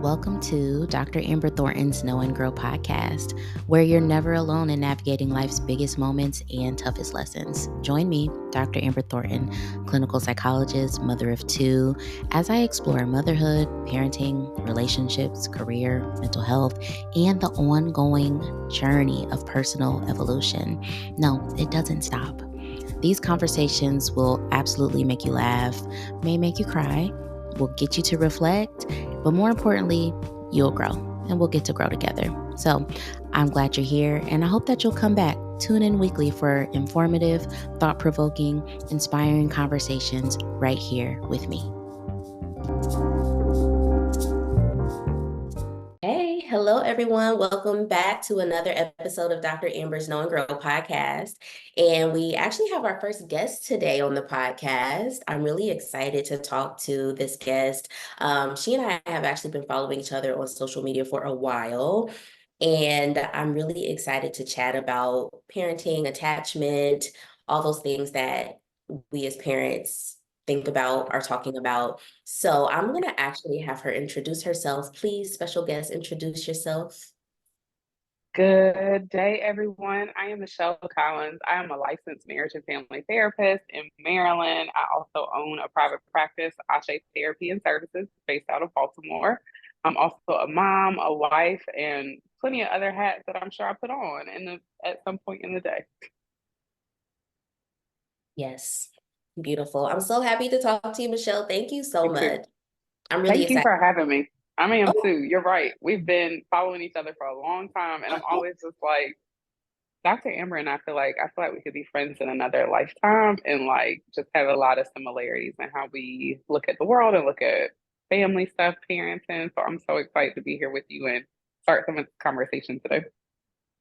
welcome to Dr. Amber Thornton's Know and Grow podcast, where you're never alone in navigating life's biggest moments and toughest lessons. Join me, Dr. Amber Thornton, clinical psychologist, mother of two, as I explore motherhood, parenting, relationships, career, mental health, and the ongoing journey of personal evolution. No, it doesn't stop. These conversations will absolutely make you laugh, may make you cry, will get you to reflect, but more importantly, you'll grow and we'll get to grow together. So I'm glad you're here, and I hope that you'll come back. Tune in weekly for informative, thought-provoking, inspiring conversations right here with me. Hey, hello everyone. Welcome back to another episode of Dr. Amber's Know and Grow podcast. And we actually have our first guest today on the podcast. I'm really excited to talk to this guest. She and I have actually been following each other on social media for a while. And I'm really excited to chat about parenting, attachment, all those things that we as parents think about, are talking about. So I'm going to actually have her introduce herself. Please, special guest, introduce yourself. Good day, everyone. I am Michelle Collins. I am a licensed marriage and family therapist in Maryland. I also own a private practice, Ashe Therapy and Services, based out of Baltimore. I'm also a mom, a wife, and plenty of other hats that I'm sure I put on at some point in the day. Yes, beautiful. I'm so happy to talk to you, Michelle. Thank you so Me too. much. I'm really Thank you excited. for having me. I am Oh, too. You're right. We've been following each other for a long time, and I'm always just like, Dr. Amber and I feel like we could be friends in another lifetime and like just have a lot of similarities in how we look at the world and look at family stuff, parenting. So I'm so excited to be here with you and start some of this conversation today.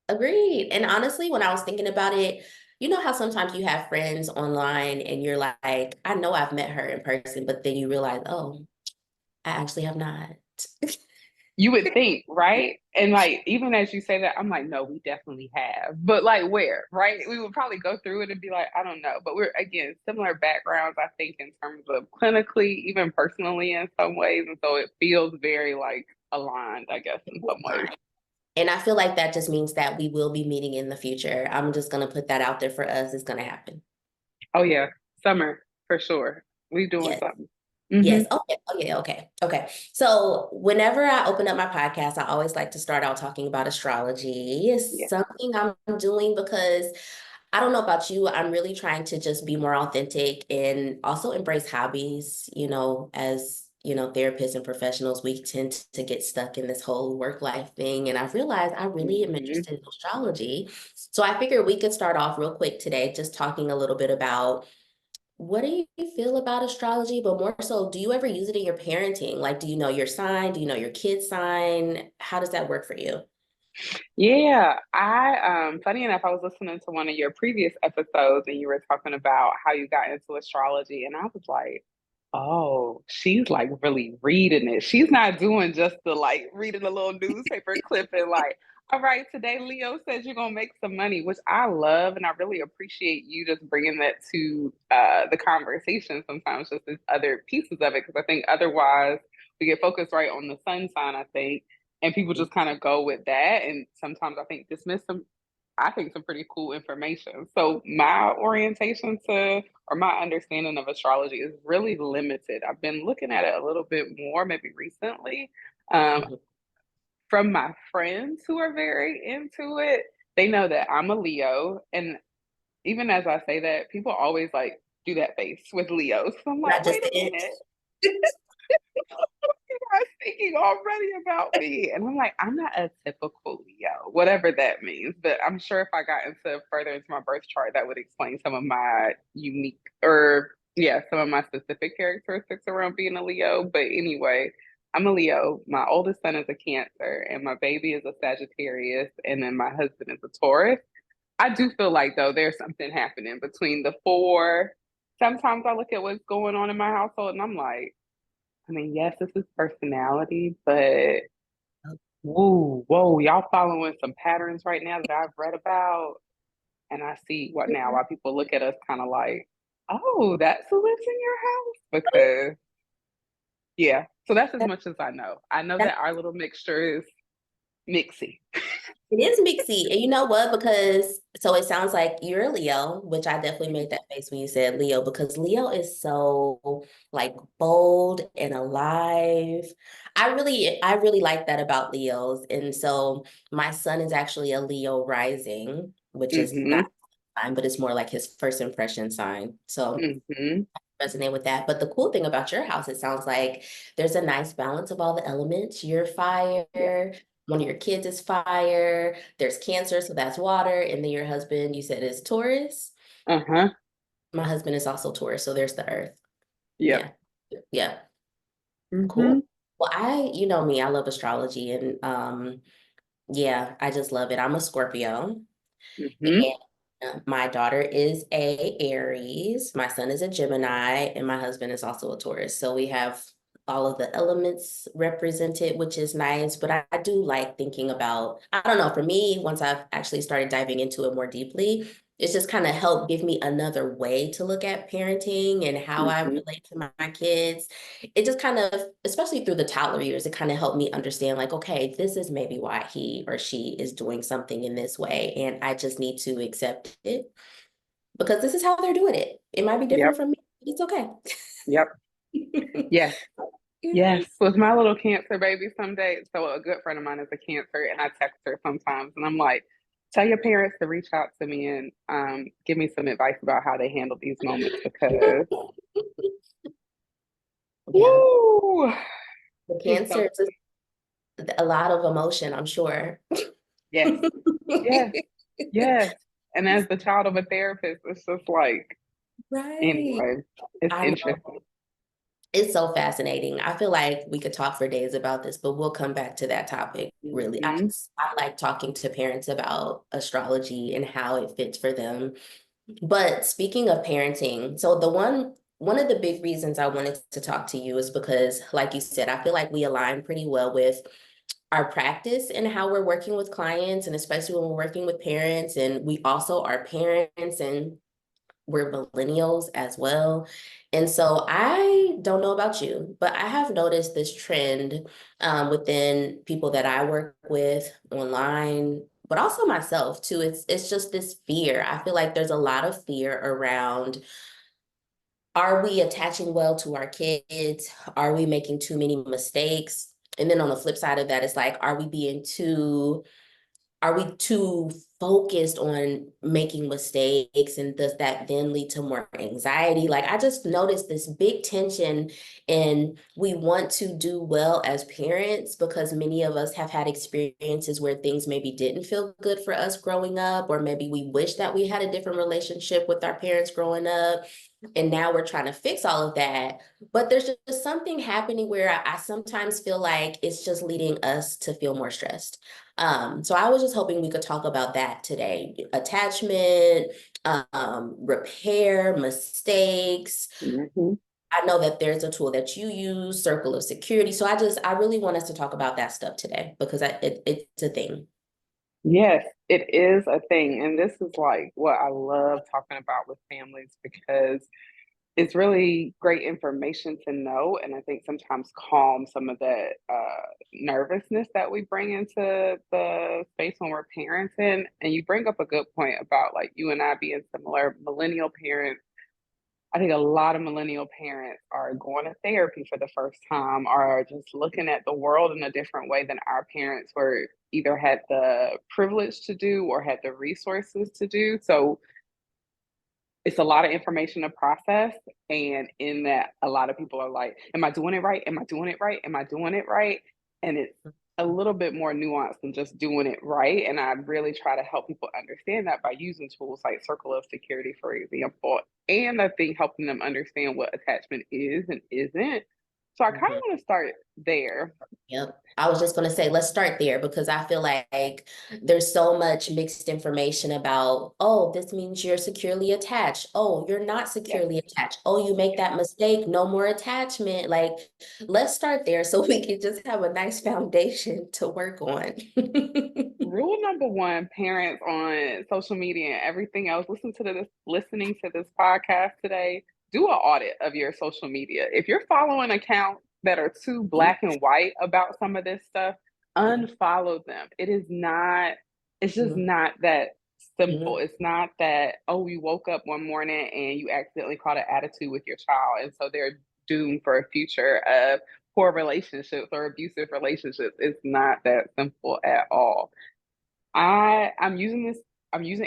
agreed. And honestly, when I was thinking about it, you know how sometimes you have friends online and you're like, I know I've met her in person, but then you realize, oh, I actually have not. You would think, right? And like even as you say that, I'm like, no, we definitely have. But like where, right? We would probably go through it and be like, I don't know. But we're again similar backgrounds, I think, in terms of clinically, even personally in some ways. And so it feels very like aligned, I guess, in some ways. And I feel like that just means that we will be meeting in the future. I'm just going to put that out there for us. It's going to happen. Oh yeah, summer for sure. We doing Yes. something. Yes. Mm-hmm. Okay. Okay. Okay. Okay. So whenever I open up my podcast, I always like to start out talking about astrology. It's Yeah. something I'm doing because I don't know about you. I'm really trying to just be more authentic and also embrace hobbies. As therapists and professionals, we tend to get stuck in this whole work life thing. And I've realized I really am Mm-hmm. interested in astrology. So I figured we could start off real quick today, just talking a little bit about what do you feel about astrology, but more so, do you ever use it in your parenting? Like, do you know your sign? Do you know your kid's sign? How does that work for you? Yeah, I funny enough, I was listening to one of your previous episodes and you were talking about how you got into astrology and I was like, "Oh, she's like really reading it. She's not doing just the like reading a little newspaper clip and like, all right, today Leo says you're gonna make some money," which I love and I really appreciate you just bringing that to the conversation sometimes, just as other pieces of it because I think otherwise we get focused right on the sun sign, I think, and people just kind of go with that and sometimes I think dismiss some some pretty cool information. So my orientation to or my understanding of astrology is really limited. I've been looking at it a little bit more maybe recently. um, Mhm. from my friends who are very into it. They know that I'm a Leo, and even as I say that, people always like do that face with Leos. So I'm What I like, just wait a did. minute, you are thinking already about me. And I'm like, I'm not a typical Leo, whatever that means. But I'm sure if I got into further into my birth chart, that would explain some of my unique or yeah, some of my specific characteristics around being a Leo. But anyway, I'm a Leo. My oldest son is a Cancer, and my baby is a Sagittarius, and then my husband is a Taurus. I do feel like though there's something happening between the four. Sometimes I look at what's going on in my household and I'm like, I mean, yes, this is personality, but whoa, whoa, y'all following some patterns right now that I've read about. And I see what now, why people look at us kind of like, oh, that's who lives in your house? Because Yeah. So that's as much as I know. I know That that our little mixture is mixy. it is mixy. And you know what? Because so it sounds like you're a Leo, which I definitely made that face when you said Leo, because Leo is so like bold and alive. I really like that about Leos. And so my son is actually a Leo rising, which is not Mm-hmm. sign, but it's more like his first impression sign. So Mm-hmm. resonate with that. But the cool thing about your house, it sounds like there's a nice balance of all the elements. You're Yeah. fire, one of your kids is fire, there's Cancer, so that's water, and then your husband, you said, is Taurus. Uh-huh. My husband is also Taurus, so there's the earth. Yep. Yeah. Yeah. Mm-hmm. Cool. Well, you know me, I love astrology and yeah, I just love it. I'm a Scorpio. Mm-hmm. And my daughter is a Aries, my son is a Gemini, and my husband is also a Taurus. So we have all of the elements represented, which is nice. But I do like thinking about, I don't know, for me, once I've actually started diving into it more deeply, it's just kind of helped give me another way to look at parenting and how I Mm-hmm. relate to my kids. It just kind of, especially through the toddler years, it kind of helped me understand like, okay, this is maybe why he or she is doing something in this way. And I just need to accept it because this is how they're doing it. It might be different Yep. from me. It's okay. Yep. Yes. Yeah. Yes. With my little cancer baby someday. So a good friend of mine is a cancer and I text her sometimes and I'm like, tell your parents to reach out to me and give me some advice about how they handle these moments because Yeah. woo, The it's so cancer is a lot of emotion, I'm sure. yes. Yes. Yes. And as the child of a therapist, it's just like Right. anyway, it's I know. interesting. It's so fascinating. I feel like we could talk for days about this, but we'll come back to that topic. Really, Hmm. I like talking to parents about astrology and how it fits for them. But speaking of parenting, so one of the big reasons I wanted to talk to you is because, like you said, I feel like we align pretty well with our practice and how we're working with clients, and especially when we're working with parents, and we also are parents and we're millennials as well. And so I don't know about you, but I have noticed this trend within people that I work with online, but also myself too. It's just this fear. I feel like there's a lot of fear around, are we attaching well to our kids? Are we making too many mistakes? And then on the flip side of that, it's like, are we too focused on making mistakes, and does that then lead to more anxiety? Like, I just noticed this big tension, and we want to do well as parents because many of us have had experiences where things maybe didn't feel good for us growing up, or maybe we wish that we had a different relationship with our parents growing up, and now we're trying to fix all of that. But there's just something happening where I sometimes feel like it's just leading us to feel more stressed. So I was just hoping we could talk about that today. Attachment, repair, mistakes. Hmm. I know that there's a tool that you use, Circle of Security. So I really want us to talk about that stuff today because it's a thing. Yes, it is a thing. And this is like what I love talking about with families because it's really great information to know. And I think sometimes calm some of that nervousness that we bring into the space when we're parenting. And you bring up a good point about like you and I being similar millennial parents. I think a lot of millennial parents are going to therapy for the first time or are just looking at the world in a different way than our parents were either had the privilege to do or had the resources to do. So it's a lot of information to process. And in that, a lot of people are like, am I doing it right? Am I doing it right? Am I doing it right? And it's a little bit more nuanced than just doing it right. And I really try to help people understand that by using tools like Circle of Security, for example. And I think helping them understand what attachment is and isn't. So I kind of Mhm. want to start there. Yep. I was just going to say, let's start there because I feel like there's so much mixed information about, oh, this means you're securely attached. Oh, you're not Yes. securely attached. Oh, you make that mistake, no more attachment. Like, let's start there so we can just have a nice foundation to work on. Rule number one, parents on social media and everything else, listening to this podcast today, do an audit of your social media. If you're following accounts that are too black and white about some of this stuff, unfollow them. It's just Mhm. not that simple. Mhm. It's not that, oh, you woke up one morning and you accidentally caught an attitude with your child. And so they're doomed for a future of poor relationships or abusive relationships. It's not that simple at all. I'm using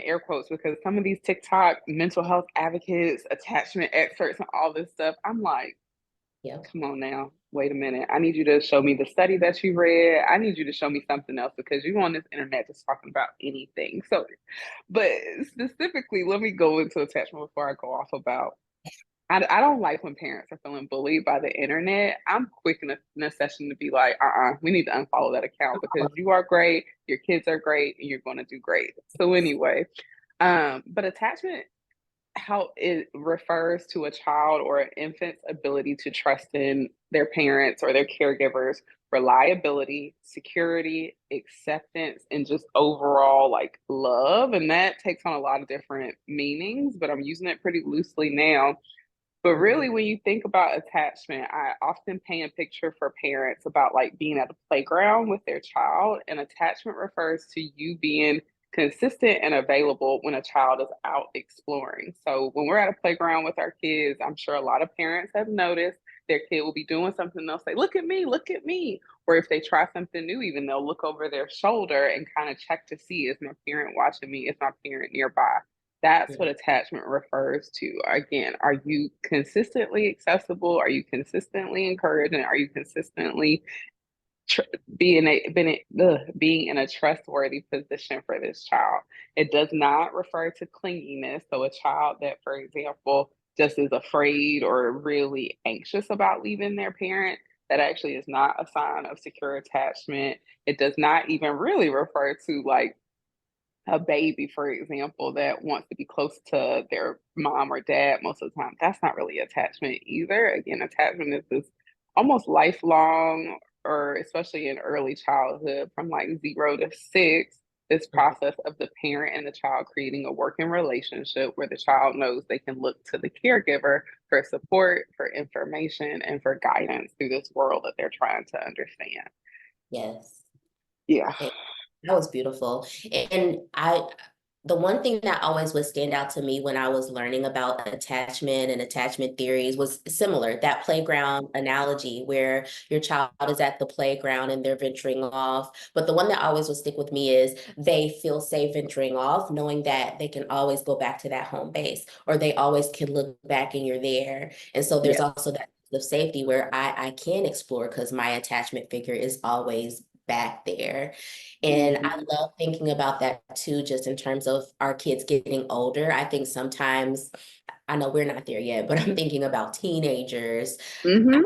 air quotes because some of these TikTok mental health advocates, attachment experts, and all this stuff, I'm like, Yep. come on now. Wait a minute. I need you to show me the study that you read. I need you to show me something else because you on this internet just talking about anything. So, but specifically, let me go into attachment before I go off about. I don't like when parents are feeling bullied by the internet. I'm quick in a session to be like, we need to unfollow that account because you are great, your kids are great, and you're going to do great. So, anyway, but attachment, how it refers to a child or an infant's ability to trust in their parents or their caregivers, reliability, security, acceptance, and just overall like love. And that takes on a lot of different meanings, but I'm using it pretty loosely now. But Mhm. really, when you think about attachment, I often paint a picture for parents about like being at a playground with their child. And attachment refers to you being consistent and available when a child is out exploring. So when we're at a playground with our kids, I'm sure a lot of parents have noticed their kid will be doing something, they'll say, look at me, look at me. Or if they try something new, even they'll look over their shoulder and kind of check to see, is my parent watching me? Is my parent nearby? That's what Mhm. attachment refers to. Again, are you consistently accessible? Are you consistently encouraged? And are you consistently tr- being in a trustworthy position for this child? It does not refer to clinginess. So, a child that, for example, just is afraid or really anxious about leaving their parent, that actually is not a sign of secure attachment. It does not even really refer to like a baby, for example, that wants to be close to their mom or dad most of the time. That's not really attachment either. Again, attachment is this almost lifelong, or especially in early childhood, from like 0 to 6, this Mhm. process of the parent and the child creating a working relationship where the child knows they can look to the caregiver for support, for information, and for guidance through this world that they're trying to understand. Yes. Yeah. That was beautiful. And the one thing that always would stand out to me when I was learning about attachment and attachment theories was similar, that playground analogy where your child is at the playground and they're venturing off. But the one that always will stick with me is they feel safe venturing off, knowing that they can always go back to that home base, or they always can look back and you're there. And so there's Yes. also that of safety where I can explore because my attachment figure is always back there. And I Hmm. love thinking about that too, just in terms of our kids getting older. I think sometimes, I know we're not there yet, but I'm thinking about teenagers. Hmm.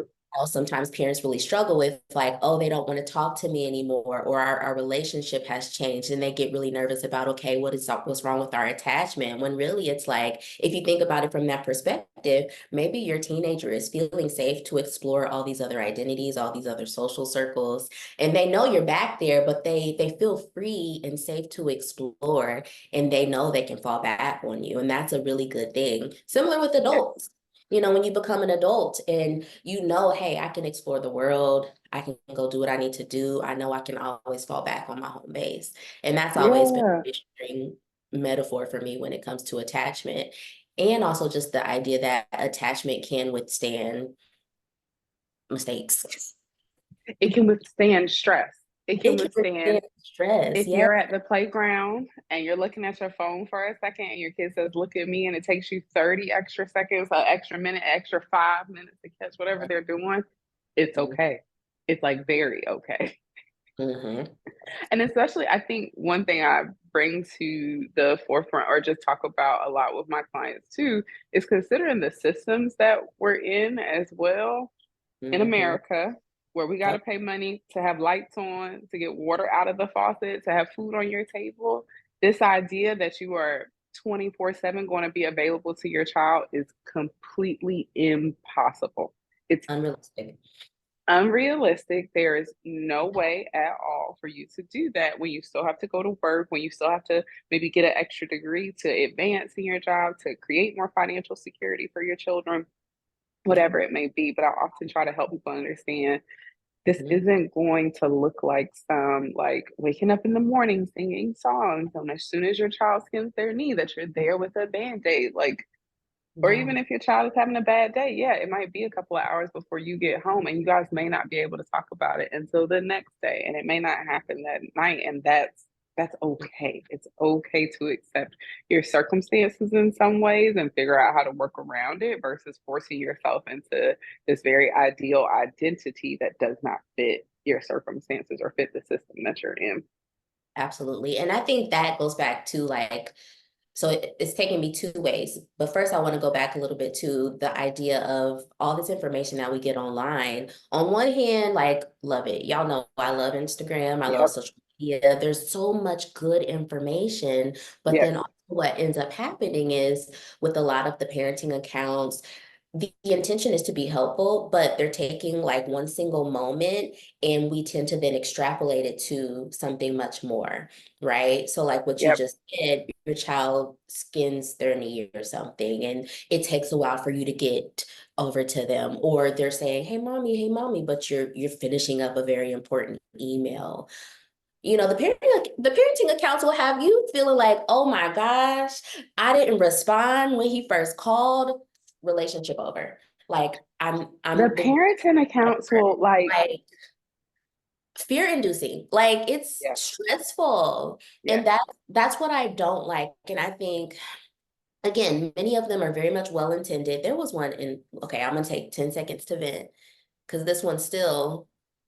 Sometimes parents really struggle with like, oh, they don't want to talk to me anymore, or our relationship has changed, and they get really nervous about, okay, what's wrong with our attachment? When really it's like, if you think about it from that perspective, maybe your teenager is feeling safe to explore all these other identities, all these other social circles, and they know you're back there, but they feel free and safe to explore, and they know they can fall back on you, and that's a really good thing. Similar with Yeah. adults. You know, when you become an adult and you know, hey, I can explore the world, I can go do what I need to do. I know I can always fall back on my home base. And that's always been Yeah. a string metaphor for me when it comes to attachment. And also just the idea that attachment can withstand mistakes. It can withstand stress. It can It can withstand withstand stress. if Yeah. you're at the playground and you're looking at your phone for a second and your kid says, look at me, and it takes you 30 extra seconds, an extra minute, extra 5 minutes to catch whatever they're doing, it's okay. It's like very okay. Mm-hmm. And especially, I think one thing I bring to the forefront or just talk about a lot with my clients too is considering the systems that we're in as well in Mm-hmm. America, where we got to Yep. pay money to have lights on, to get water out of the faucet, to have food on your table. This idea that you are 24/7 going to be available to your child is completely impossible. It's Unrealistic. unrealistic. There is no way at all for you to do that when you still have to go to work, when you still have to maybe get an extra degree to advance in your job, to create more financial security for your children. whatever it may be. But I often try to help people understand this isn't going to look like some like waking up in the morning singing songs. And as soon as your child skins their knee, that you're there with a band-aid. Like, or even No. if your child is having a bad day, yeah, it might be a couple of hours before you get home, and you guys may not be able to talk about it until the next day, and it may not happen that night, and that's okay. It's okay to accept your circumstances in some ways and figure out how to work around it versus forcing yourself into this very ideal identity that does not fit your circumstances or fit the system that you're in. Absolutely. And I think that goes back to like, so it's taking me two ways. But first, I want to go back a little bit to the idea of all this information that we get online. On one hand, like, love it. Y'all know I love Instagram. I love Yep. social media. There's so much good information. But Yes. then also what ends up happening is with a lot of the parenting accounts, the intention is to be helpful, but they're taking like one single moment and we tend to then extrapolate it to something much more, right? So like what you Yep. just said, your child skins their knee or something, and it takes a while for you to get over to them, or they're saying, hey mommy, but you're finishing up a very important email. You know, the parenting accounts will have you feeling like, oh my gosh, I didn't respond when he first called, relationship over. Like The I'm the parenting accounts will like fear inducing. Like it's yes, stressful. yes. And that's what I don't like. And I think again, many of them are very much well intended. There was one in, okay, I'm gonna take 10 seconds to vent because this one still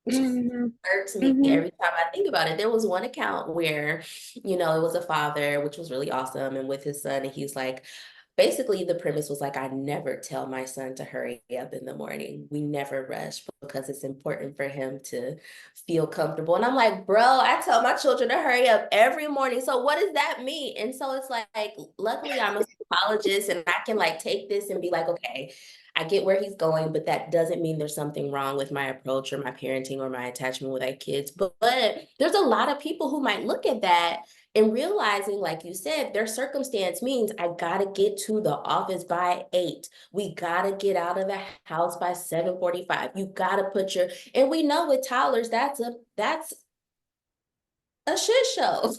Hmm. irks me Hmm. every time I think about it. There was one account where, you know, it was a father, which was really awesome, and with his son, and he's like, basically the premise was like, I never tell my son to hurry up in the morning. We never rush because it's important for him to feel comfortable. And I'm like, bro, I tell my children to hurry up every morning. So what does that mean? And so it's like, luckily I'm a psychologist and I can like take this and be like, okay, I get where he's going, but that doesn't mean there's something wrong with my approach or my parenting or my attachment with our kids. But there's a lot of people who might look at that and realizing, like you said, their circumstance means I gotta get to the office by 8. We gotta get out of the house by 7:45. You gotta put your, and we know with toddlers, that's a shit show.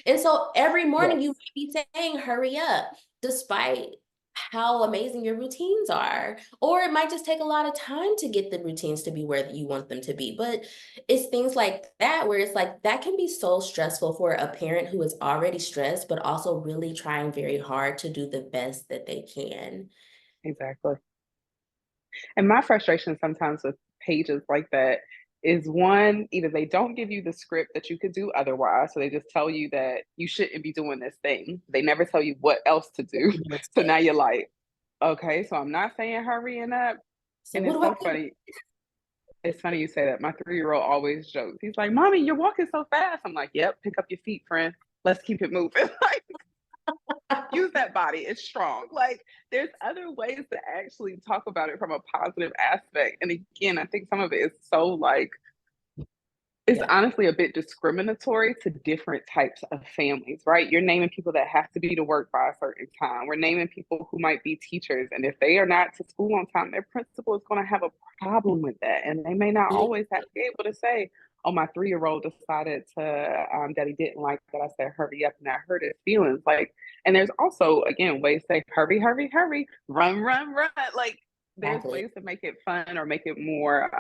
And so every morning you Yes, might be saying, hurry up, despite how amazing your routines are. Or it might just take a lot of time to get the routines to be where you want them to be. But it's things like that where it's like that can be so stressful for a parent who is already stressed, but also really trying very hard to do the best that they can. exactly. And my frustration sometimes with pages like that is one, either they don't give you the script that you could do otherwise. So they just tell you that you shouldn't be doing this thing. They never tell you what else to do. So now you're like, okay, so I'm not saying hurrying up. So And what it's do I so do? funny. It's funny you say that. My 3-year-old always jokes. He's like, Mommy, you're walking so fast. I'm like, yep, pick up your feet, friend. Let's keep it moving. Like, use that body. It's strong. Like, there's other ways to actually talk about it from a positive aspect. And again, I think some of it is so like it's Yeah. honestly a bit discriminatory to different types of families, right? You're naming people that have to be to work by a certain time. We're naming people who might be teachers. And if they are not to school on time, their principal is going to have a problem with that. And they may not always have to be able to say, oh, my 3-year-old decided to, that he didn't like that I said, hurry up, and that hurt his feelings. Like, and there's also, again, ways to say, hurry, hurry, hurry, run, run, run. Like, there's Exactly. ways to make it fun or make it more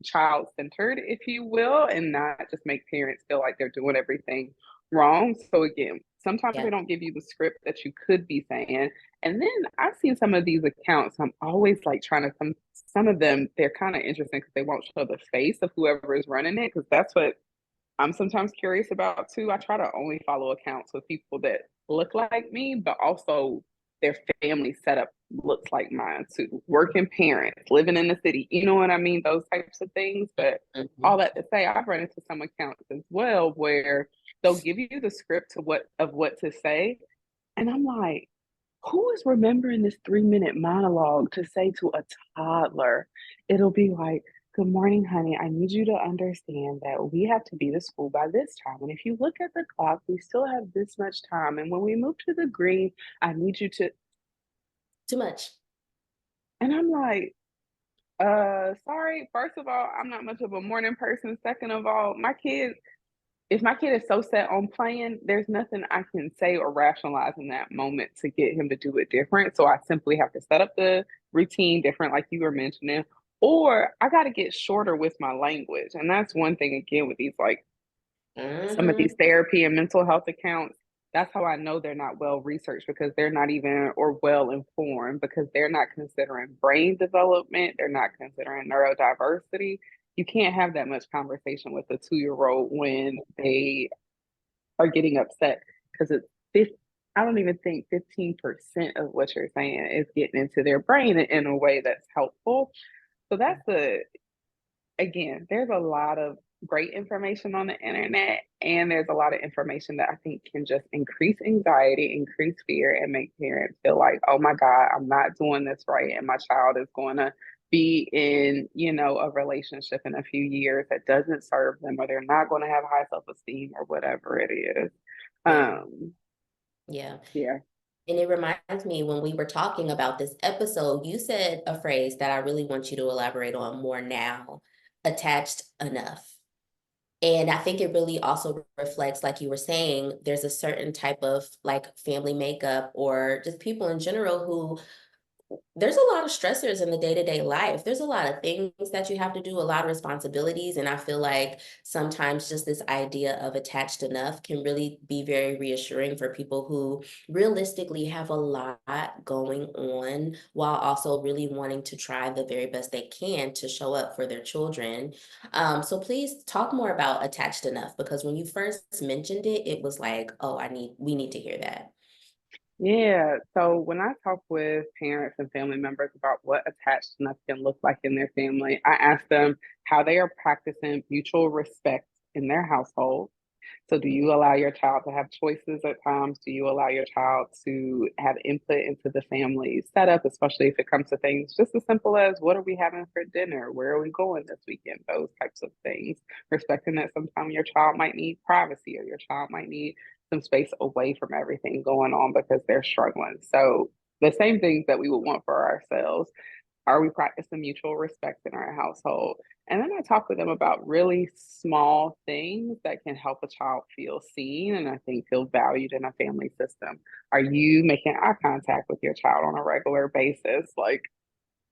child centered, if you will, and not just make parents feel like they're doing everything wrong. So again, sometimes Yeah. they don't give you the script that you could be saying. And then I've seen some of these accounts. I'm always like trying to some of them, they're kind of interesting because they won't show the face of whoever is running it, because that's what I'm sometimes curious about too. I try to only follow accounts with people that look like me, but also their family setup looks like mine too. Working parents, living in the city, you know what I mean? Those types of things. But all Mhm. that to say, I've run into some accounts as well where they'll give you the script of what to say. And I'm like, who is remembering this 3-minute monologue to say to a toddler? It'll be like, good morning, honey. I need you to understand that we have to be to school by this time. And if you look at the clock, we still have this much time. And when we move to the green, I need you to. Too much. And I'm like, sorry, first of all, I'm not much of a morning person. Second of all, if my kid is so set on playing, there's nothing I can say or rationalize in that moment to get him to do it different. So I simply have to set up the routine different, like you were mentioning, or I got to get shorter with my language. And that's one thing, again, with these, like, some of these Mm-hmm. therapy and mental health accounts. That's how I know they're not well researched, because they're not even, or well informed, because they're not considering brain development, they're not considering neurodiversity. You can't have that much conversation with a 2 year old when they are getting upset, because I don't even think 15% of what you're saying is getting into their brain in a way that's helpful. So that's again, there's a lot of great information on the internet, and there's a lot of information that I think can just increase anxiety, increase fear, and make parents feel like, oh my God, I'm not doing this right, and my child is going to be in, a relationship in a few years that doesn't serve them, or they're not going to have high self-esteem, or whatever it is. Yeah, um yeah. yeah. And it reminds me, when we were talking about this episode, you said a phrase that I really want you to elaborate on more now: attached enough. And I think it really also reflects, like you were saying, there's a certain type of like family makeup or just people in general who, there's a lot of stressors in the day-to-day life. There's a lot of things that you have to do, a lot of responsibilities. And I feel like sometimes just this idea of attached enough can really be very reassuring for people who realistically have a lot going on while also really wanting to try the very best they can to show up for their children. So please talk more about attached enough, because when you first mentioned it, it was like, oh, we need to hear that. Yeah. So when I talk with parents and family members about what attachedness can look like in their family, I ask them how they are practicing mutual respect in their household. So, do you allow your child to have choices at times? Do you allow your child to have input into the family setup, especially if it comes to things just as simple as what are we having for dinner? Where are we going this weekend? Those types of things. Respecting that sometimes your child might need privacy, or your child might need some space away from everything going on because they're struggling. So, the same things that we would want for ourselves. Are we practicing mutual respect in our household? And then I talk with them about really small things that can help a child feel seen, and I think feel valued in a family system. Are you making eye contact with your child on a regular basis? Like,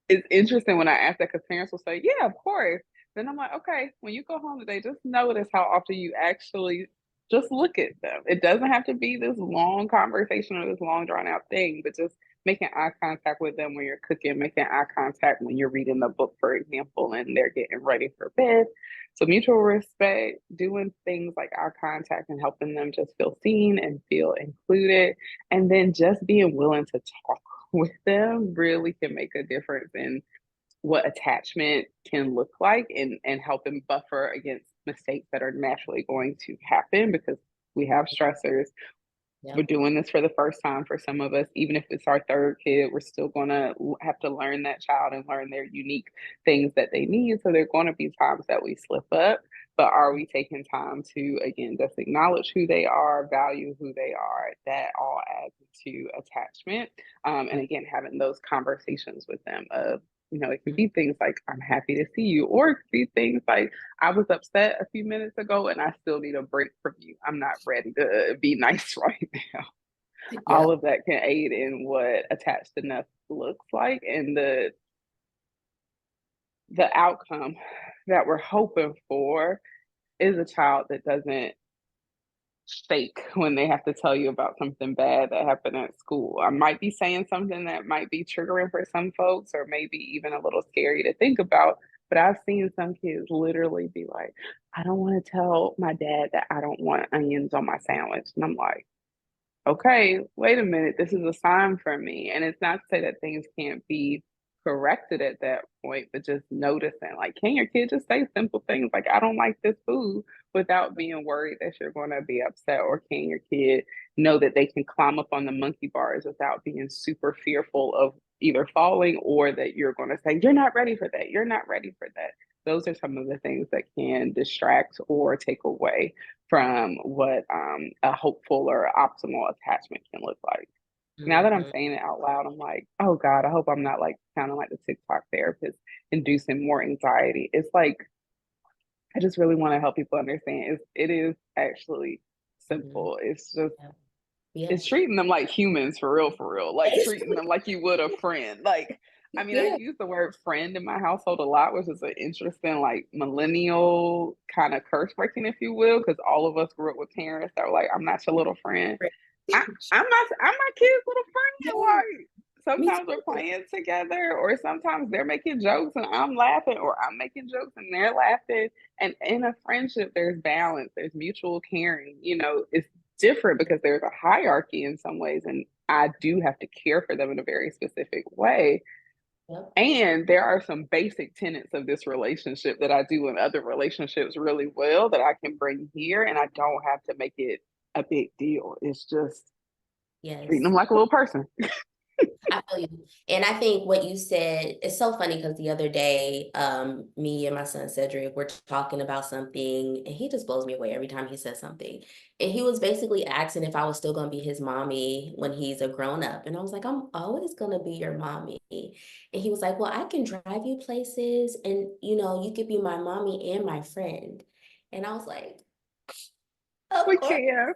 it's interesting when I ask that, because parents will say, yeah, of course. Then I'm like, okay, when you go home today, just notice how often you actually just look at them. It doesn't have to be this long conversation or this long drawn out thing, but just making eye contact with them when you're cooking, making eye contact when you're reading the book, for example, and they're getting ready for bed. So mutual respect, doing things like eye contact and helping them just feel seen and feel included, and then just being willing to talk with them really can make a difference in what attachment can look like, and help them buffer against mistakes that are naturally going to happen, because we have stressors. We're Yep. doing this for the first time for some of us. Even if it's our third kid, we're still going to have to learn that child and learn their unique things that they need. So there are going to be times that we slip up, but are we taking time to, again, just acknowledge who they are, value who they are? That all adds to attachment. And again, having those conversations with them of, it can be things like, I'm happy to see you, or it could be things like, I was upset a few minutes ago and I still need a break from you. I'm not ready to be nice right now. All Yep. of that can aid in what attached enough looks like, and the outcome that we're hoping for is a child that doesn't shake when they have to tell you about something bad that happened at school. I might be saying something that might be triggering for some folks, or maybe even a little scary to think about. But I've seen some kids literally be like, I don't want to tell my dad that I don't want onions on my sandwich. And I'm like, okay, wait a minute, this is a sign for me. And it's not to say that things can't be corrected at that point, but just noticing, like, can your kid just say simple things like, I don't like this food, without being worried that you're going to be upset? Or can your kid know that they can climb up on the monkey bars without being super fearful of either falling, or that you're going to say, you're not ready for that, you're not ready for that? Those are some of the things that can distract or take away from what a hopeful or optimal attachment can look like. Now that I'm Mhm. saying it out loud, I'm like, oh God, I hope I'm not like sounding like the TikTok therapist inducing more anxiety. It's like I just really want to help people understand it is actually Mhm. simple. It's just Yeah. Yeah. it's treating them like humans for real. Like treating them like you would a friend. Like, I mean, I Yeah. use the word friend in my household a lot, which is an interesting, like millennial kind of curse breaking, if you will, because all of us grew up with parents that were like, I'm not your little friend. I'm my kid's little friend. Yeah. Like Me sometimes we're too. playing together, or sometimes they're making jokes and I'm laughing, or I'm making jokes and they're laughing. And in a friendship, there's balance, there's mutual caring. It's different because there's a hierarchy in some ways, and I do have to care for them in a very specific way. Yep. And there are some basic tenets of this relationship that I do in other relationships really well that I can bring here, and I don't have to make it a big deal. It's just treating Yes. them like a little person. I feel you. And I think what you said is so funny because the other day, me and my son Cedric were talking about something, and he just blows me away every time he says something. And he was basically asking if I was still gonna be his mommy when he's a grown up. And I was like, I'm always gonna be your mommy. And he was like, well, I can drive you places, and you could be my mommy and my friend. And I was like, of We course. can.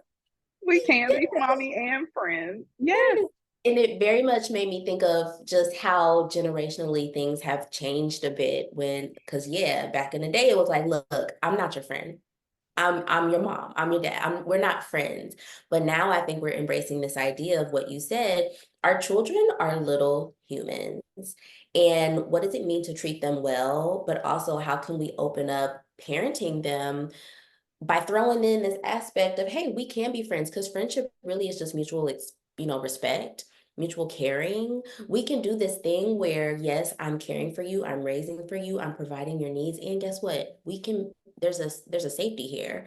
We can be mommy and friends. Yes. Yes. And it very much made me think of just how generationally things have changed a bit because yeah, back in the day it was like, look, I'm not your friend. I'm your mom. I'm your dad. We're not friends. But now I think we're embracing this idea of what you said. Our children are little humans. And what does it mean to treat them well? But also, how can we open up parenting them by throwing in this aspect of, hey, we can be friends, because friendship really is just mutual, respect, mutual caring. We can do this thing where, yes, I'm caring for you, I'm raising for you, I'm providing your needs, and guess what? There's a safety here.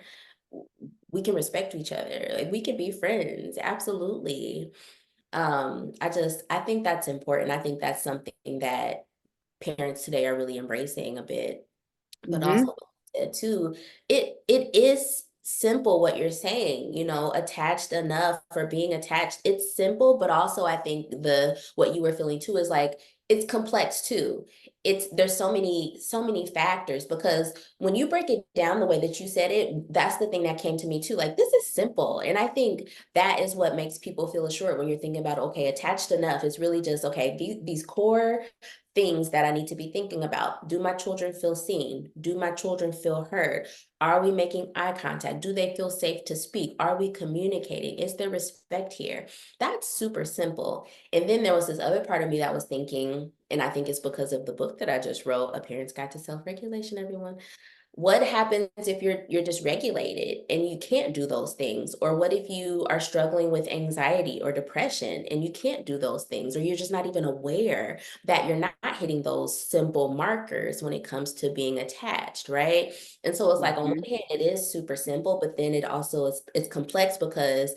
We can respect each other. Like we can be friends. Absolutely. I think that's important. I think that's something that parents today are really embracing a bit. But Mm-hmm. also too, it is simple what you're saying, attached enough for being attached. It's simple, but also I think the what you were feeling too is like it's complex too. There's so many factors, because when you break it down the way that you said it, that's the thing that came to me too. Like this is simple. And I think that is what makes people feel assured when you're thinking about, okay, attached enough. It's really just, okay, these core things that I need to be thinking about. Do my children feel seen? Do my children feel heard? Are we making eye contact? Do they feel safe to speak? Are we communicating? Is there respect here? That's super simple. And then there was this other part of me that was thinking, and I think it's because of the book that I just wrote, A Parent's Guide to Self-Regulation, everyone. What happens if you're dysregulated and you can't do those things? Or what if you are struggling with anxiety or depression and you can't do those things, or you're just not even aware that you're not hitting those simple markers when it comes to being attached, right? And so it's like on Mm-hmm. one hand it is super simple, but then it also is it's complex, because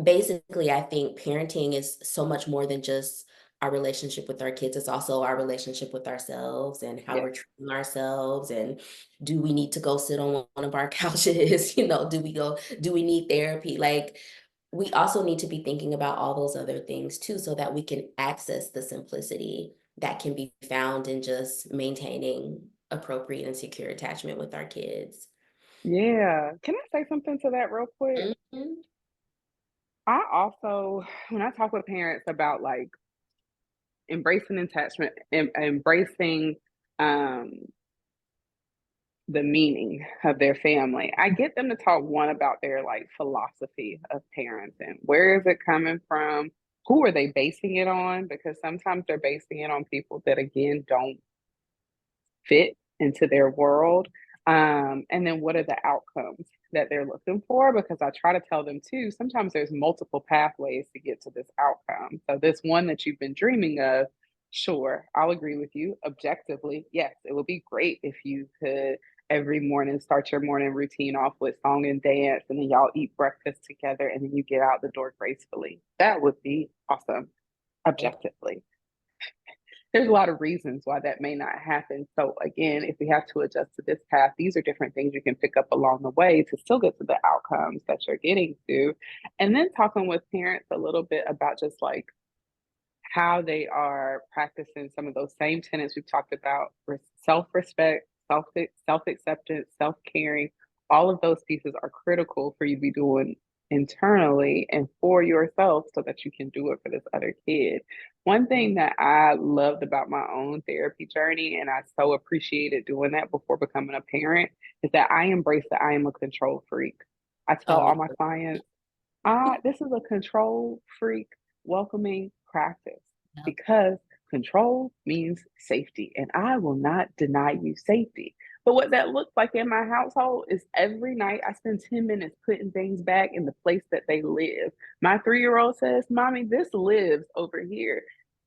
basically I think parenting is so much more than just our relationship with our kids. It's also our relationship with ourselves and how Yes. we're treating ourselves. And do we need to go sit on one of our couches? Do we need therapy? Like, we also need to be thinking about all those other things too, so that we can access the simplicity that can be found in just maintaining appropriate and secure attachment with our kids. Yeah. Can I say something to that real quick? Mhm. I also, when I talk with parents about like embracing attachment and embracing um, the meaning of their family, I get them to talk one about their like philosophy of parenting. Where is it coming from? Who are they basing it on? Because sometimes they're basing it on people that again don't fit into their world. And then what are the outcomes that they're looking for? Because I try to tell them too, sometimes there's multiple pathways to get to this outcome. So, this one that you've been dreaming of, sure, I'll agree with you. Objectively, yes, it would be great if you could every morning start your morning routine off with song and dance, and then y'all eat breakfast together, and then you get out the door gracefully. That would be awesome, Yep. objectively. there's a lot of reasons why that may not happen. So again, if we have to adjust to this path, these are different things you can pick up along the way to still get to the outcomes that you're getting to. And then talking with parents a little bit about just like how they are practicing some of those same tenets we've talked about: self-respect, self-acceptance, self-caring. All of those pieces are critical for you to be doing internally and for yourself so that you can do it for this other kid. One thing that I loved about my own therapy journey, and I so appreciated doing that before becoming a parent, is that I embrace that I am a control freak. I tell Oh, all me my too. clients, this is a control freak welcoming practice Yep. because control means safety, and I will not deny you safety. But what that looks like in my household is every night I spend 10 minutes putting things back in the place that they live. My 3-year-old says, Mommy, this lives over here.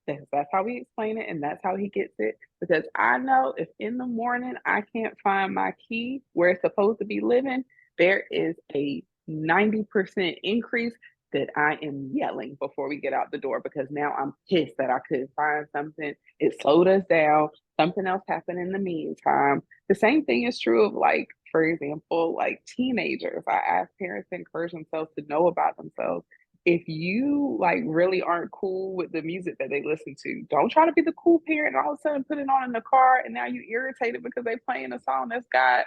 That's how we explain it, and that's how he gets it. Because I know if in the morning I can't find my key where it's supposed to be living, there is a 90% increase that I am yelling before we get out the door because now I'm pissed that I couldn't find something. It slowed us down. Something else happened in the meantime. The same thing is true of, like, for example, like teenagers. I ask parents to encourage themselves to know about themselves. If you like really aren't cool with the music that they listen to, don't try to be the cool parent and all of a sudden put it on in the car and now you irritated because they playing a song that's got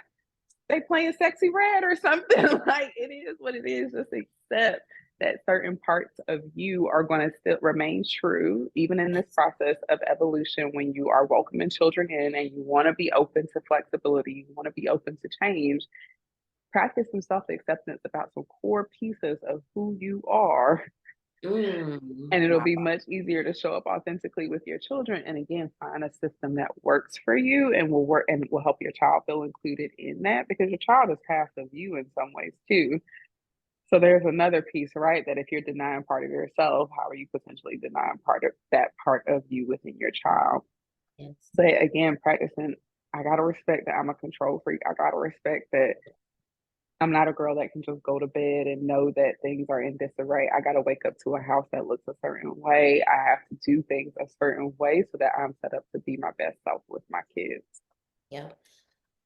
they playing Sexy Red or something. Like, it is what it is. Just accept that certain parts of you are going to still remain true, even in this Yes. process of evolution. When you are welcoming children in and you want to be open to flexibility, you want to be open to change, practice some self acceptance about some core pieces of who you are, and it'll Wow. be much easier to show up authentically with your children. And again, find a system that works for you and will work and will help your child feel included in that, because your child is half of you in some ways too. So there's another piece, right? That if you're denying part of yourself, how are you potentially denying part of that part of you within your child? Yes. But again, practicing, I gotta respect that I'm a control freak. I gotta respect that I'm not a girl that can just go to bed and know that things are in disarray. I got to wake up to a house that looks a certain way. I have to do things a certain way so that I'm set up to be my best self with my kids. Yep.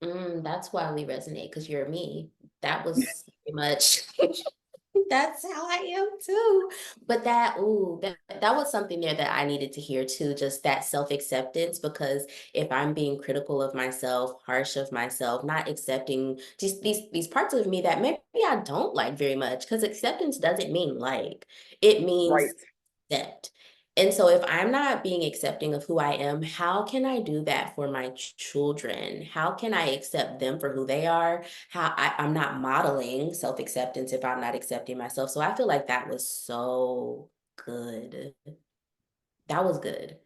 That's why we resonate, because you're me. That was pretty much that's how I am too. But that was something there that I needed to hear too, just that self-acceptance, because if I'm being critical of myself, harsh of myself, not accepting just these parts of me that maybe I don't like very much, because acceptance doesn't mean like, it means Right. accept. And so if I'm not being accepting of who I am, how can I do that for my children? How can I accept them for who they are? I'm not modeling self-acceptance if I'm not accepting myself. So I feel like that was so good. That was good.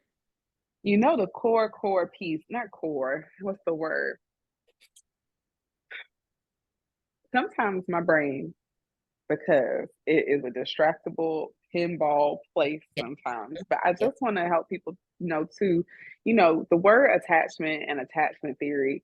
You know, the core piece, not core, what's the word? Sometimes my brain, because it is a distractible pinball place Yeah. sometimes. But I Yeah. just want to help people know too, the word attachment and attachment theory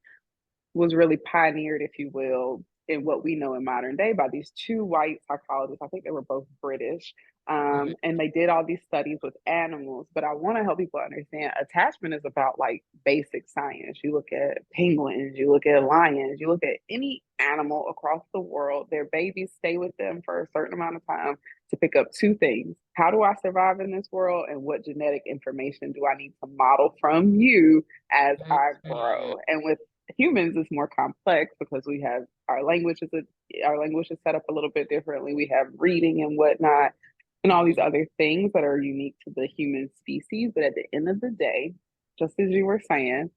was really pioneered, if you will, in what we know in modern day by these two white psychologists. I think they were both British. Mhm. And they did all these studies with animals. But I want to help people understand attachment is about like basic science. You look at penguins, you look at lions, you look at any animal across the world, their babies stay with them for a certain amount of time to pick up two things: how do I survive in this world? And what genetic information do I need to model from you as I Mhm. grow? And with humans is more complex because we have our language is set up a little bit differently. We have reading and whatnot, and all these other things that are unique to the human species. But at the end of the day, just as you were saying,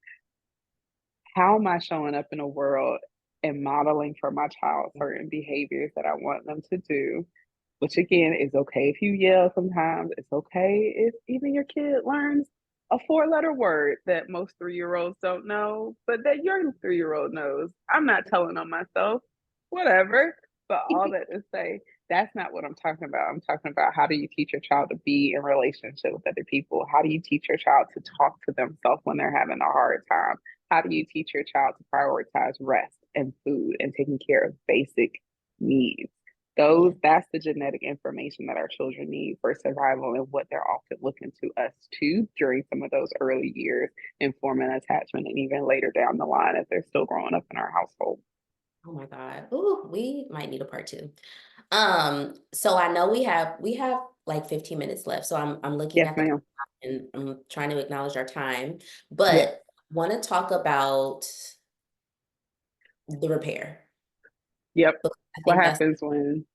how am I showing up in a world and modeling for my child certain behaviors that I want them to do? Which again is okay if you yell sometimes. It's okay if even your kid learns a 4 letter word that most 3-year-olds don't know, but that your 3-year-old knows. I'm not telling on myself, whatever. But all that to say, that's not what I'm talking about. I'm talking about, how do you teach your child to be in relationship with other people? How do you teach your child to talk to themselves when they're having a hard time? How do you teach your child to prioritize rest and food and taking care of basic needs? That's the genetic information that our children need for survival, and what they're often looking to us to during some of those early years and form an attachment, and even later down the line if they're still growing up in our household. Oh my God. Ooh, we might need a part two. So I know we have like 15 minutes left. So I'm looking Yes, at the clock ma'am. and I'm trying to acknowledge our time, Yes. but want to talk about the repair. Yep. I What think that's happens when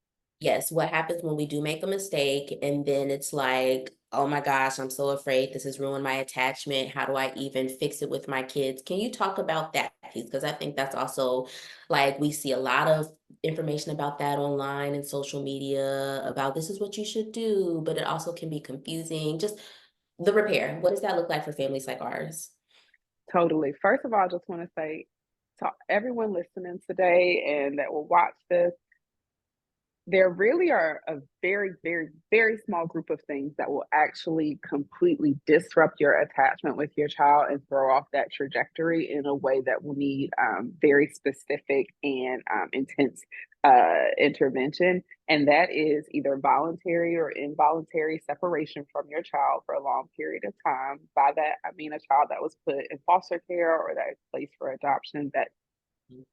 Yes, what happens when we do make a mistake and then it's like, oh my gosh, I'm so afraid this has ruined my attachment. How do I even fix it with my kids? Can you talk about that piece? Because I think that's also like we see a lot of information about that online and social media about this is what you should do, but it also can be confusing. Just the repair. What does that look like for families like ours? totally? First of all, I just want to say to everyone listening today and that will watch this, there really are a very, very, very small group of things that will actually completely disrupt your attachment with your child and throw off that trajectory in a way that will need very specific and intense intervention. And that is either voluntary or involuntary separation from your child for a long period of time. By that, I mean a child that was put in foster care or that is placed for adoption, that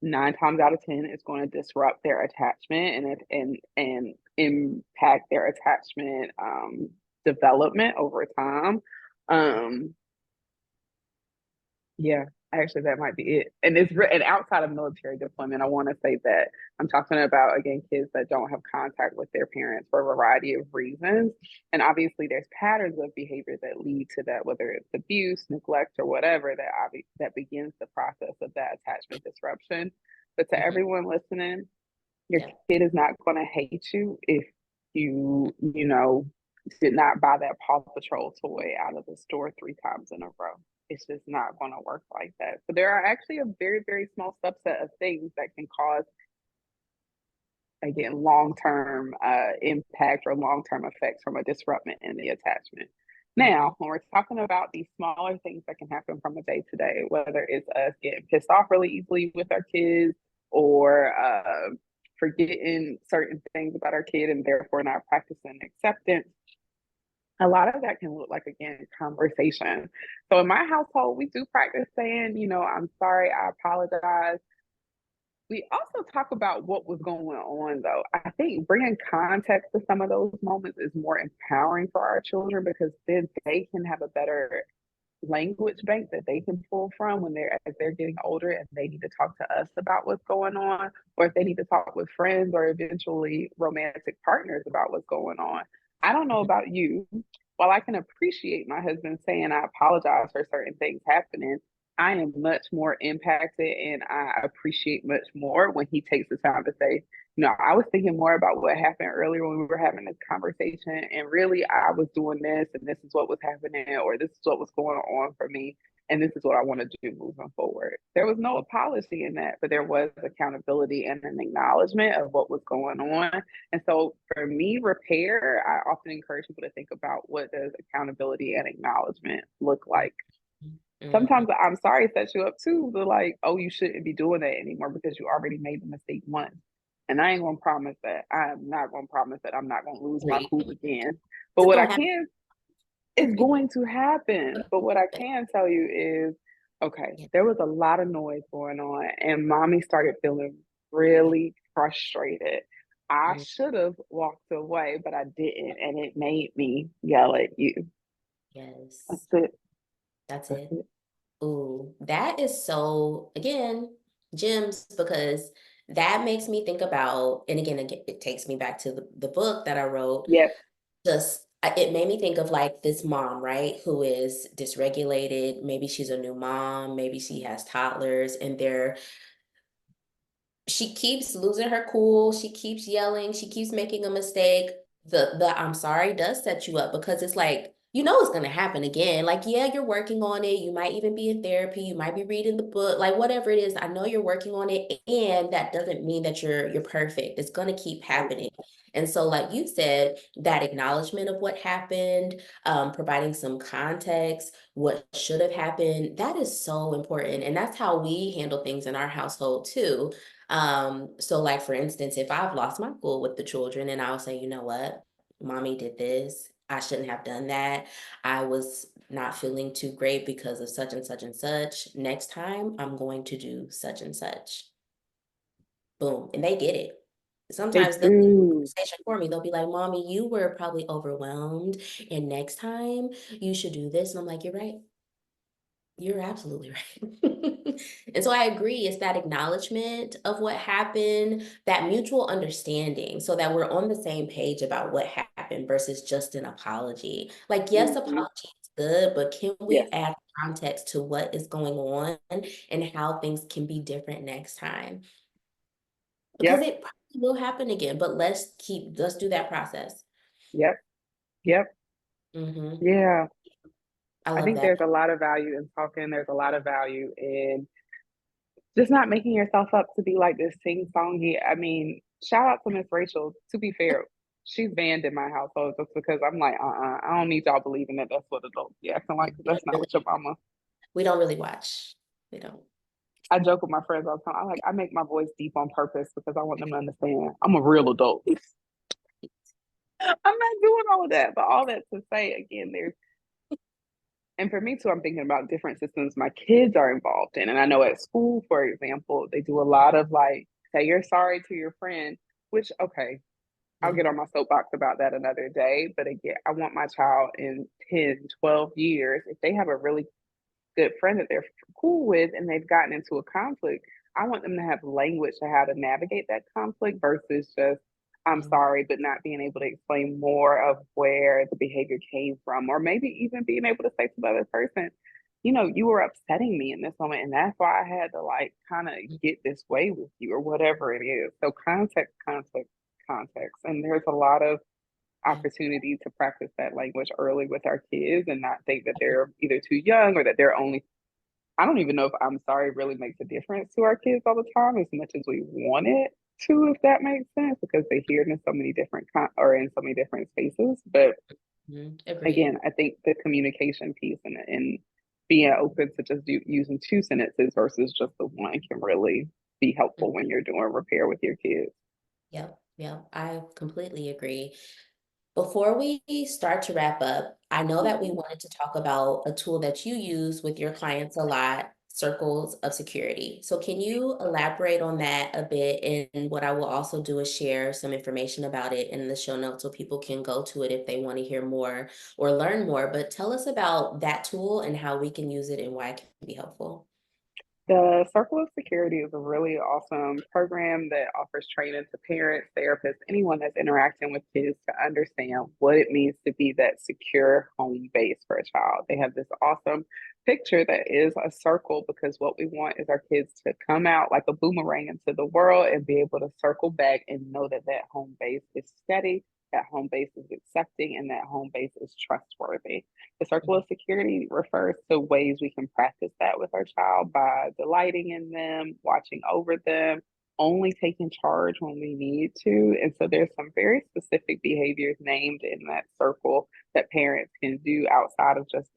9 times out of 10 is going to disrupt their attachment and impact their attachment development over time. Um, yeah, actually, that might be it. And outside of military deployment, I want to say that I'm talking about, again, kids that don't have contact with their parents for a variety of reasons. And obviously, there's patterns of behavior that lead to that, whether it's abuse, neglect, or whatever that begins the process of that attachment disruption. But to Mhm. everyone listening, your Yeah. kid is not going to hate you if you did not buy that Paw Patrol toy out of the store 3 times in a row. It's just not going to work like that. So there are actually a very, very small subset of things that can cause, again, long-term impact or long-term effects from a disruption in the attachment. Mhm. Now, when we're talking about these smaller things that can happen from a day to day, whether it's us getting pissed off really easily with our kids or forgetting certain things about our kid and therefore not practicing acceptance, a lot of that can look like, again, conversation. So in my household, we do practice saying, I'm sorry, I apologize. We also talk about what was going on, though. I think bringing context to some of those moments is more empowering for our children because then they can have a better language bank that they can pull from when they're getting older and they need to talk to us about what's going on, or if they need to talk with friends or eventually romantic partners about what's going on. I don't know about you. While I can appreciate my husband saying I apologize for certain things happening, I am much more impacted and I appreciate much more when he takes the time to say, I was thinking more about what happened earlier when we were having this conversation. And really, I was doing this, and this is what was happening, or this is what was going on for me. And this is what I want to do moving forward. There was no apology in that, but there was accountability and an acknowledgement of what was going on. And so for me, repair, I often encourage people to think about what does accountability and acknowledgement look like. Sometimes Mhm. I'm sorry sets you up too, but like, oh, you shouldn't be doing that anymore because you already made the mistake once. And I ain't gonna promise that. I'm not gonna promise that I'm not gonna lose my Great. cool again. But It's what I gonna can It's going to happen. But what I happen. can tell you is, okay, Yeah. there was a lot of noise going on, and mommy started feeling Yeah. really frustrated. I Mhm. should have walked away, but I didn't, and it made me yell at you. That's Yes. it. That's That's it. it. Ooh, that is so, again, gems, because that makes me think about, and again, it takes me back to the book that I wrote. Yes. It made me think of like this mom, right, who is dysregulated. Maybe she's a new mom, maybe she has toddlers, and she keeps losing her cool, she keeps yelling, she keeps making a mistake. The I'm sorry does set you up because it's like you know it's going to happen again. Like, yeah, you're working on it. You might even be in therapy. You might be reading the book, like whatever it is. I know you're working on it, and that doesn't mean that you're perfect. It's going to keep Right. happening. And so, like you said, that acknowledgement of what happened, providing some context, what should have happened, that is so important. And that's how we handle things in our household too. So like for instance, if I've lost my cool with the children and I'll say, you know what, mommy did this. I shouldn't have done that. I was not feeling too great because of such and such and such. Next time, I'm going to do such and such. Boom. And they get it. They Sometimes they'll do the do. conversation for me. They'll be like, Mommy, you were probably overwhelmed. And next time you should do this. And I'm like, you're right. You're absolutely right. And so I agree, it's that acknowledgement of what happened, that mutual understanding, so that we're on the same page about what happened versus just an apology. Like, yes, Mhm. apology is good, but can Yes. we add context to what is going on and how things can be different next time? Because Yep. it probably will happen again, but let's do that process. Yep. Yep. Hmm. Yeah. I I love think that. there's a lot of value in talking. There's a lot of value in just not making yourself up to be like this sing-songy. I mean, shout out to Miss Rachel. To be fair, she's banned in my household just because I'm like, I don't need y'all believing that that's what adults be acting like, Yeah, 'cause that's not what your mama. we don't really watch. We don't. I joke with my friends all the time. I make my voice deep on purpose because I want them to understand I'm a real adult. I'm not doing all of that, but all that to say again, there's and for me too, I'm thinking about different systems my kids are involved in. And I know at school, for example, they do a lot of like say you're sorry to your friend, which okay, I'll Yeah. get on my soapbox about that another day. But again, I want my child in 10, 12 years, if they have a really good friend that they're cool with and they've gotten into a conflict, I want them to have language to how to navigate that conflict versus just, I'm Mhm. sorry, but not being able to explain more of where the behavior came from, or maybe even being able to say to the other person, you know, you were upsetting me in this moment, and that's why I had to like kind of get this way with you, or whatever it is. So, context, context, context. And there's a lot of Yeah. opportunity to practice that language early with our kids and not think that they're either too young or that they're only I don't even know if I'm sorry really makes a difference to our kids all the time as much as we want it to, if that makes sense, because they hear it in so many different or in so many different spaces. But Agreed. again, I think the communication piece and being open to just using two sentences versus just the one can really be helpful when you're doing repair with your kids. Yep. Yep. I completely agree. Before we start to wrap up, I know that we Mhm. wanted to talk about a tool that you use with your clients a lot, circles of security. So can you elaborate on that a bit? And what I will also do is share some information about it in the show notes so people can go to it if they want to hear more or learn more. But tell us about that tool and how we can use it and why it can be helpful. The Circle of Security is a really awesome program that offers training to parents, therapists, anyone that's interacting with kids to understand what it means to be that secure home base for a child. They have this awesome picture that is a circle because what we want is our kids to come out like a boomerang into the world and be able to circle back and know that that home base is steady, that home base is accepting, and that home base is trustworthy. The circle of security refers to ways we can practice that with our child by delighting in them, watching over them, only taking charge when we need to. And so there's some very specific behaviors named in that circle that parents can do outside of just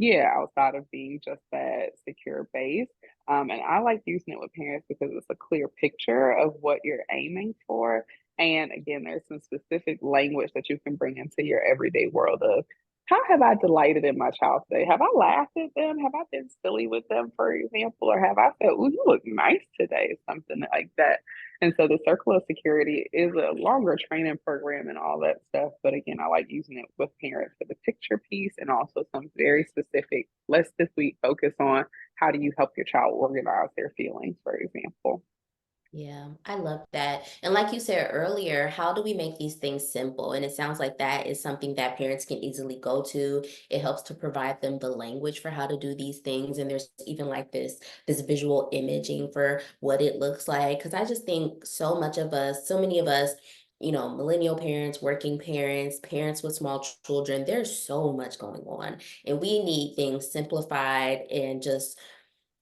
outside of being just that secure base. And I like using it with parents because it's a clear picture of what you're aiming for. And again, there's some specific language that you can bring into your everyday world of how have I delighted in my child today? Have I laughed at them? Have I been silly with them, for example? Or have I said, "Ooh, you look nice today," something like that. And so the circle of security is a longer training program and all that stuff. But again, I like using it with parents for the picture piece and also some very specific, let's this week focus on how do you help your child organize their feelings, for example. Yeah, I love that. And like you said earlier, how do we make these things simple? And it sounds like that is something that parents can easily go to. It helps to provide them the language for how to do these things. And there's even like this visual imaging for what it looks like. Because I just think so many of us millennial parents, working parents, parents with small children. There's so much going on, and we need things simplified and just,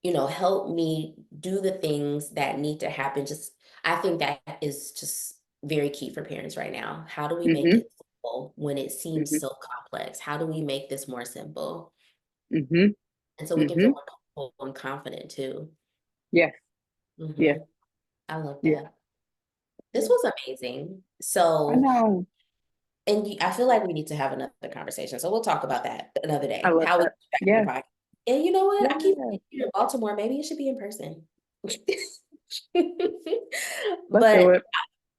help me do the things that need to happen. Just, I think that is just very key for parents right now. How do we make Mhm. it simple when it seems Mhm. so complex? How do we make this more simple? Mhm. And so we can feel Mhm. more comfortable and confident too. Yes. Yes. hmm I love Yeah. that. This Yeah. was amazing. I So, know. and I feel like we need to have another conversation. So we'll talk about that another I day, love how we that. get back in the Yes. podcast. And you know what? I keep Yes. thinking in Baltimore, maybe it should be in person. Let's do But it.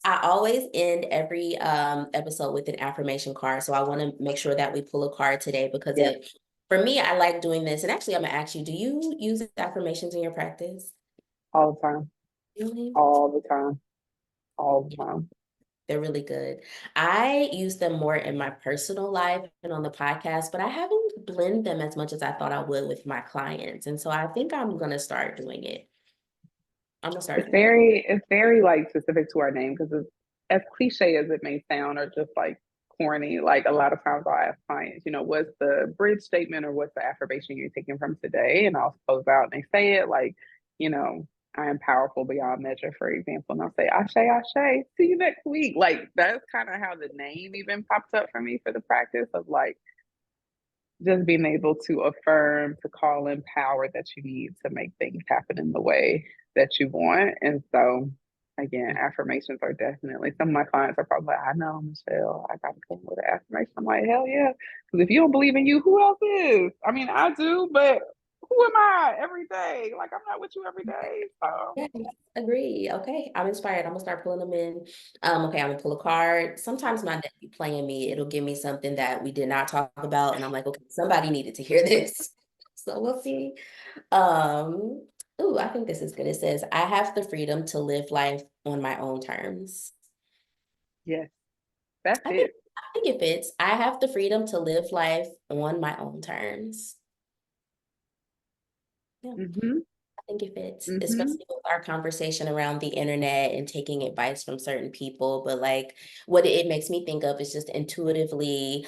I always end every episode with an affirmation card. So I want to make sure that we pull a card today because Yeah. for me, I like doing this. And actually, I'm gonna ask you, do you use affirmations in your practice? All the time. Really? All the time. All the time. They're really good. I use them more in my personal life and on the podcast, but I haven't blended them as much as I thought I would with my clients. And so I think I'm gonna start doing it. I'm gonna start doing it. It's very like specific to our name because it's as cliche as it may sound or just like corny. Like a lot of times I'll ask clients, what's the bridge statement or what's the affirmation you're taking from today? And I'll close out and they say it like, you know, I am powerful beyond measure, for example. And I'll say, Ashe, Ashe, see you next week. Like that's kind of how the name even pops up for me for the practice of like just being able to affirm, to call in power that you need to make things happen in the way that you want. And so, again, affirmations are definitely some of my clients are probably like, I know, Michelle, I got to come with an affirmation. I'm like, hell yeah. Because if you don't believe in you, who else is? I mean, I do, but who am I every day? Like, I'm not with you every day. So, Yes, agree. Okay, I'm inspired. I'm gonna start pulling them in. Okay, I'm gonna pull a card. Sometimes my deck be playing me. It'll give me something that we did not talk about, and I'm like, okay, somebody needed to hear this. So we'll see. Um, I think this is good. It says, I have the freedom to live life on my own terms. yes, that's I think it. I think it fits. I have the freedom to live life on my own terms. Yeah. Mm-hmm. I think it fits, Mm-hmm. especially with our conversation around the internet and taking advice from certain people. But like what it makes me think of is just intuitively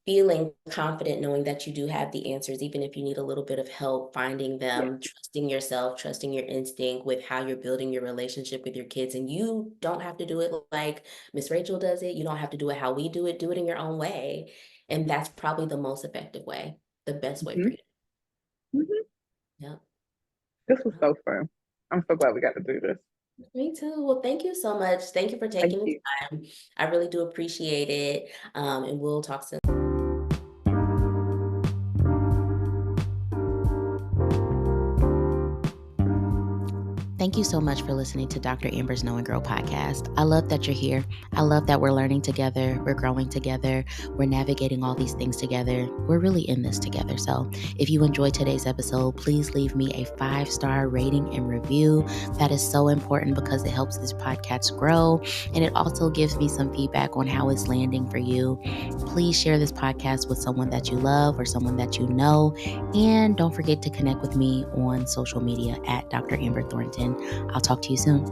feeling confident knowing that you do have the answers, even if you need a little bit of help finding Yes. them, trusting yourself, trusting your instinct with how you're building your relationship with your kids. And you don't have to do it like Miss Rachel does it. You don't have to do it how we do it in your own way. And that's probably the most effective way, the best way Mm-hmm. for you. Mm-hmm. Yeah. This was so fun. I'm so glad we got to do this. Me too. Well, thank you so much. Thank you for Thank taking the you. time. I really do appreciate it. And we'll talk soon. Thank you so much for listening to Dr. Amber's Know and Grow podcast. I love that you're here. I love that we're learning together. We're growing together. We're navigating all these things together. We're really in this together. So if you enjoyed today's episode, please leave me a 5-star rating and review. That is so important because it helps this podcast grow. And it also gives me some feedback on how it's landing for you. Please share this podcast with someone that you love or someone that you know. And don't forget to connect with me on social media at Dr. Amber Thornton. I'll talk to you soon.